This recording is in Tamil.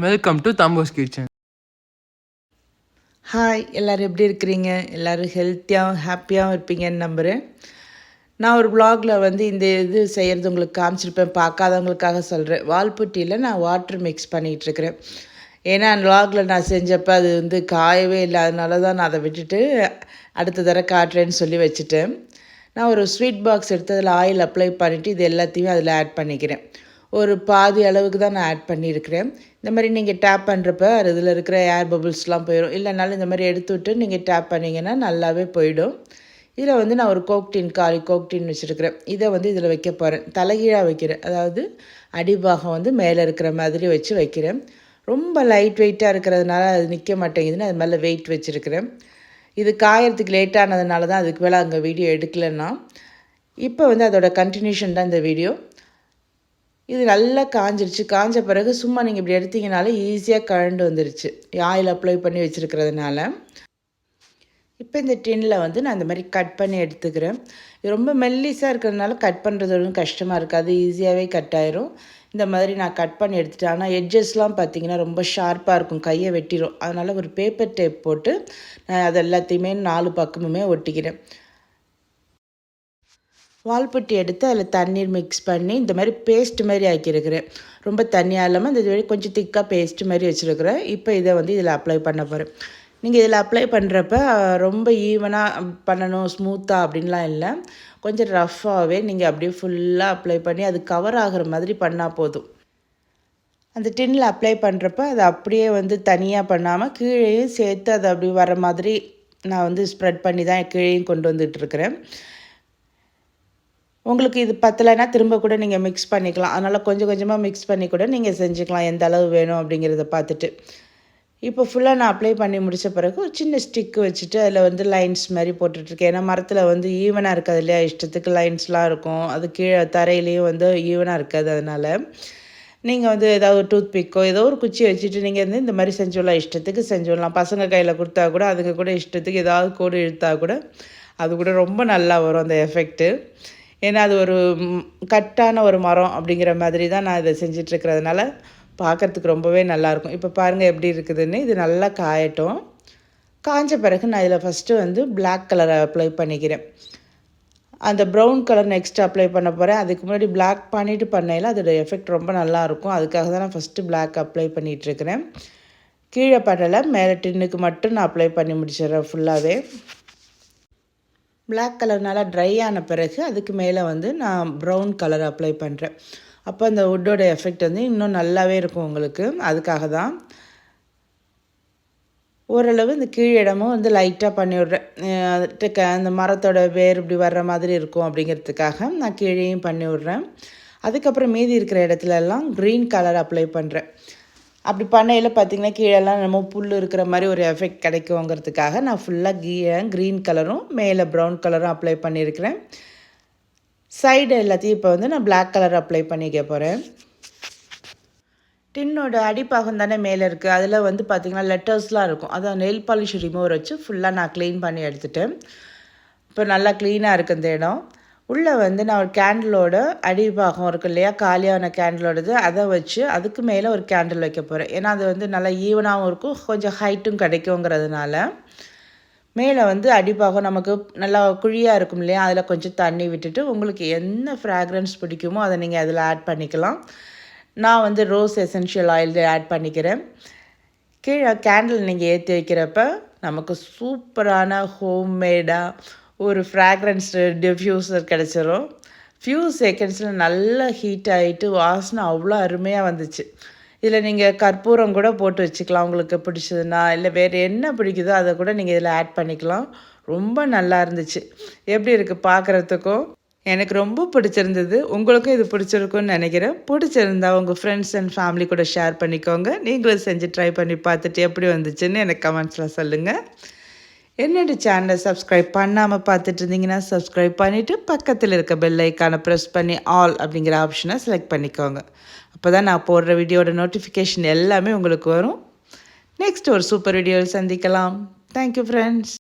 வெல்கம் டு தாம்போஸ் கிச்சன். ஹாய், எல்லோரும் எப்படி இருக்கிறீங்க? எல்லோரும் ஹெல்த்தியாகவும் ஹாப்பியாகவும் இருப்பீங்கன்னு நம்புகிறேன். நான் ஒரு வ்ளாகில் வந்து இந்த இது செய்கிறது உங்களுக்கு காமிச்சிருப்பேன். பார்க்காதவங்களுக்காக சொல்கிறேன். வால்புட்டியில் நான் வாட்டர் மிக்ஸ் பண்ணிகிட்ருக்கிறேன். ஏன்னா அந்த வ்ளாகில் நான் செஞ்சப்போ அது வந்து காயவே இல்லை. அதனால தான் நான் அதை விட்டுட்டு அடுத்த தடவை காட்டுறேன்னு சொல்லி வச்சுட்டேன். நான் ஒரு ஸ்வீட் பாக்ஸ் எடுத்து அதில் ஆயில் அப்ளை பண்ணிவிட்டு இது எல்லாத்தையுமே அதில் ஆட் பண்ணிக்கிறேன். ஒரு பாதி அளவுக்கு தான் நான் ஆட் பண்ணியிருக்கிறேன். இந்த மாதிரி நீங்கள் டேப் பண்ணுறப்ப இதில் இருக்கிற ஏர் பபுள்ஸ்லாம் போயிடும். இல்லைனாலும் இந்த மாதிரி எடுத்து விட்டு நீங்கள் டேப் பண்ணிங்கன்னா நல்லாவே போயிடும். இதில் வந்து நான் ஒரு கோக் டின் காலி கோக் டின் வச்சுருக்கிறேன். இதை வந்து இதில் வைக்க போகிறேன். தலைகீழாக வைக்கிறேன். அதாவது அடிபாகம் வந்து மேலே இருக்கிற மாதிரி வச்சு வைக்கிறேன். ரொம்ப லைட் வெயிட்டாக இருக்கிறதுனால அது நிற்க மாட்டேங்குதுன்னு அது மேலே வெயிட் வச்சுருக்கிறேன். இது காயறதுக்கு லேட்டானதுனால தான் அதுக்கு மேலே அங்கே வீடியோ எடுக்கலைன்னா. இப்போ வந்து அதோட கண்டினியூஷன் தான் இந்த வீடியோ. இது நல்லா காஞ்சிருச்சு. காஞ்ச பிறகு சும்மா நீங்கள் இப்படி எடுத்திங்கனாலே ஈஸியாக கழண்டு வந்துருச்சு, ஆயில் அப்ளை பண்ணி வச்சுருக்கிறதுனால. இப்போ இந்த டின்னில் வந்து நான் இந்த மாதிரி கட் பண்ணி எடுத்துக்கிறேன். இது ரொம்ப மெல்லிஸாக இருக்கிறதுனால கட் பண்ணுறது ஒன்றும் கஷ்டமாக இருக்காது, ஈஸியாகவே கட் ஆயிரும். இந்த மாதிரி நான் கட் பண்ணி எடுத்துட்டேன். ஆனால் எட்ஜஸ்லாம் பார்த்திங்கன்னா ரொம்ப ஷார்ப்பாக இருக்கும், கையை வெட்டிடும். அதனால் ஒரு பேப்பர் டேப் போட்டு நான் அது எல்லாத்தையுமே 4 பக்கமுமே ஒட்டிக்கிறேன். வால்புட்டி எடுத்து அதில் தண்ணீர் மிக்ஸ் பண்ணி இந்த மாதிரி பேஸ்ட் மாதிரி ஆக்கியிருக்கிறேன். ரொம்ப தண்ணியாக இல்லாமல் இந்த மாதிரி கொஞ்சம் திக்காக பேஸ்ட் மாதிரி வச்சுருக்கிறேன். இப்போ இதை வந்து இதில் அப்ளை பண்ண போகிறேன். நீங்கள் இதில் அப்ளை பண்ணுறப்ப ரொம்ப ஈவனாக பண்ணணும், ஸ்மூத்தாக அப்படின்லாம் இல்லை. கொஞ்சம் ரஃப்பாகவே நீங்கள் அப்படியே ஃபுல்லாக அப்ளை பண்ணி அது கவர் ஆகிற மாதிரி பண்ணால் போதும். அந்த டின்னில் அப்ளை பண்ணுறப்ப அதை அப்படியே வந்து தனியாக பண்ணாமல் கீழேயும் சேர்த்து அதை அப்படி வர மாதிரி நான் வந்து ஸ்ப்ரெட் பண்ணி தான் கீழேயும் கொண்டு வந்துட்டுருக்கிறேன். உங்களுக்கு இது பத்தலைன்னா திரும்ப கூட நீங்கள் மிக்ஸ் பண்ணிக்கலாம். அதனால் கொஞ்சம் கொஞ்சமாக மிக்ஸ் பண்ணி கூட நீங்கள் செஞ்சுக்கலாம், எந்த அளவு வேணும் அப்படிங்கிறத பார்த்துட்டு. இப்போ ஃபுல்லாக நான் அப்ளை பண்ணி முடித்த பிறகு ஒரு சின்ன ஸ்டிக்கு வச்சுட்டு அதில் வந்து லைன்ஸ் மாதிரி போட்டுட்ருக்கேன். ஏன்னா மரத்தில் வந்து ஈவனாக இருக்காது இல்லையா, இஷ்டத்துக்கு லைன்ஸ்லாம் இருக்கும். அது கீழே தரையிலையும் வந்து ஈவனாக இருக்காது. அதனால் நீங்கள் வந்து ஏதாவது ஒரு டூத் பிக்கோ ஏதோ ஒரு குச்சி வச்சுட்டு நீங்கள் வந்து இந்த மாதிரி செஞ்சுடலாம், இஷ்டத்துக்கு செஞ்சுடலாம். பசங்க கையில் கொடுத்தா கூட அதுக்கு கூட இஷ்டத்துக்கு ஏதாவது கோடு இழுத்தா கூட அது கூட ரொம்ப நல்லா வரும் அந்த எஃபெக்ட்டு. ஏன்னா அது ஒரு கட்டான ஒரு மரம் அப்படிங்கிற மாதிரி தான் நான் இதை செஞ்சிட்ருக்கிறதுனால பார்க்குறதுக்கு ரொம்பவே நல்லாயிருக்கும். இப்போ பாருங்கள் எப்படி இருக்குதுன்னு. இது நல்லா காயட்டும். காஞ்ச பிறகு நான் இதில் ஃபஸ்ட்டு வந்து பிளாக் கலரை அப்ளை பண்ணிக்கிறேன். அந்த ப்ரௌன் கலர் நெக்ஸ்ட் அப்ளை பண்ண போகிறேன். அதுக்கு முன்னாடி பிளாக் பண்ணிவிட்டு பண்ணையில் அதோட எஃபெக்ட் ரொம்ப நல்லாயிருக்கும். அதுக்காக தான் நான் ஃபஸ்ட்டு பிளாக் அப்ளை பண்ணிகிட்ருக்கிறேன். கீழே பண்ணலை, மேலே டின்னுக்கு மட்டும் நான் அப்ளை பண்ணி முடிச்சிடுறேன் ஃபுல்லாகவே. பிளாக் கலர் நல்லா ட்ரை ஆன பிறகு அதுக்கு மேலே வந்து நான் ப்ரௌன் கலர் அப்ளை பண்ணுறேன். அப்போ அந்த வுட்டோட எஃபெக்ட் வந்து இன்னும் நல்லாவே இருக்கும் உங்களுக்கு. அதுக்காக தான் ஓரளவு இந்த கீழிடமும் வந்து லைட்டாக பண்ணி விட்றேன். அந்த மரத்தோட வேர் இப்படி வர்ற மாதிரி இருக்கும் அப்படிங்கிறதுக்காக நான் கீழேயும் பண்ணி விட்றேன். அதுக்கப்புறம் மீதி இருக்கிற இடத்துலலாம் க்ரீன் கலர் அப்ளை பண்ணுறேன். அப்படி பண்ணையில் பார்த்திங்கன்னா கீழெல்லாம் நம்ம புல் இருக்கிற மாதிரி ஒரு எஃபெக்ட் கிடைக்குங்கிறதுக்காக நான் ஃபுல்லாக க்ரீன் கலரும் மேலே ப்ரௌன் கலரும் அப்ளை பண்ணியிருக்கிறேன். சைடு எல்லாத்தையும் இப்போ வந்து நான் பிளாக் கலர் அப்ளை பண்ணிக்க போகிறேன். டின்னோட அடிப்பாகம் தானே மேலே இருக்குது, அதில் வந்து பார்த்திங்கன்னா லெட்டர்ஸ்லாம் இருக்கும். அதை நெயில் பாலிஷ் ரிமூவர் வச்சு ஃபுல்லாக நான் க்ளீன் பண்ணி எடுத்துட்டேன். இப்போ நல்லா க்ளீனாக இருக்குது இந்த இடம். உள்ளே வந்து நான் ஒரு கேண்டிலோட அடிபாகம் இருக்குது இல்லையா, காலியான கேண்டிலோடது, அதை வச்சு அதுக்கு மேலே ஒரு கேண்டில் வைக்க போகிறேன். ஏன்னா அது வந்து நல்லா ஈவனாகவும் இருக்கும், கொஞ்சம் ஹைட்டும் கிடைக்குங்கிறதுனால. மேலே வந்து அடிபாகம் நமக்கு நல்லா குழியாக இருக்கும் இல்லையா, அதில் கொஞ்சம் தண்ணி விட்டுட்டு உங்களுக்கு என்ன ஃப்ராக்ரன்ஸ் பிடிக்குமோ அதை நீங்கள் அதில் ஆட் பண்ணிக்கலாம். நான் வந்து ரோஸ் எசென்ஷியல் ஆயில் ஆட் பண்ணிக்கிறேன். கீழே கேண்டில் நீங்கள் ஏற்றி வைக்கிறப்ப நமக்கு சூப்பரான ஹோம்மேடாக ஒரு ஃப்ராக்ரன்ஸ் டிஃப்யூசர் கிடச்சிரும். ஃபியூ செகண்ட்ஸில் நல்லா ஹீட் ஆகிட்டு வாசனை அவ்வளோ அருமையாக வந்துச்சு. இதில் நீங்கள் கற்பூரம் கூட போட்டு வச்சுக்கலாம் உங்களுக்கு பிடிச்சதுன்னா, இல்லை வேறு என்ன பிடிக்குதோ அதை கூட நீங்கள் இதில் ஆட் பண்ணிக்கலாம். ரொம்ப நல்லா இருந்துச்சு. எப்படி இருக்குது பார்க்குறதுக்கும்? எனக்கு ரொம்ப பிடிச்சிருந்தது. உங்களுக்கும் இது பிடிச்சிருக்குன்னு நினைக்கிறேன். பிடிச்சிருந்தா உங்கள் ஃப்ரெண்ட்ஸ் அண்ட் ஃபேமிலி கூட ஷேர் பண்ணிக்கோங்க. நீங்களும் செஞ்சு ட்ரை பண்ணி பார்த்துட்டு எப்படி வந்துச்சுன்னு எனக்கு கமெண்ட்ஸில் சொல்லுங்கள். என்னோட சேனலை சப்ஸ்கிரைப் பண்ணாமல் பார்த்துட்டு இருந்தீங்கன்னா சப்ஸ்கிரைப் பண்ணிவிட்டு பக்கத்தில் இருக்க பெல் ஐக்கானை ப்ரெஸ் பண்ணி ஆல் அப்படிங்கிற ஆப்ஷனை செலக்ட் பண்ணிக்கோங்க. அப்போ தான் நான் போடுற வீடியோட நோட்டிஃபிகேஷன் எல்லாமே உங்களுக்கு வரும். நெக்ஸ்ட் ஒரு சூப்பர் வீடியோவில் சந்திக்கலாம். Thank you friends.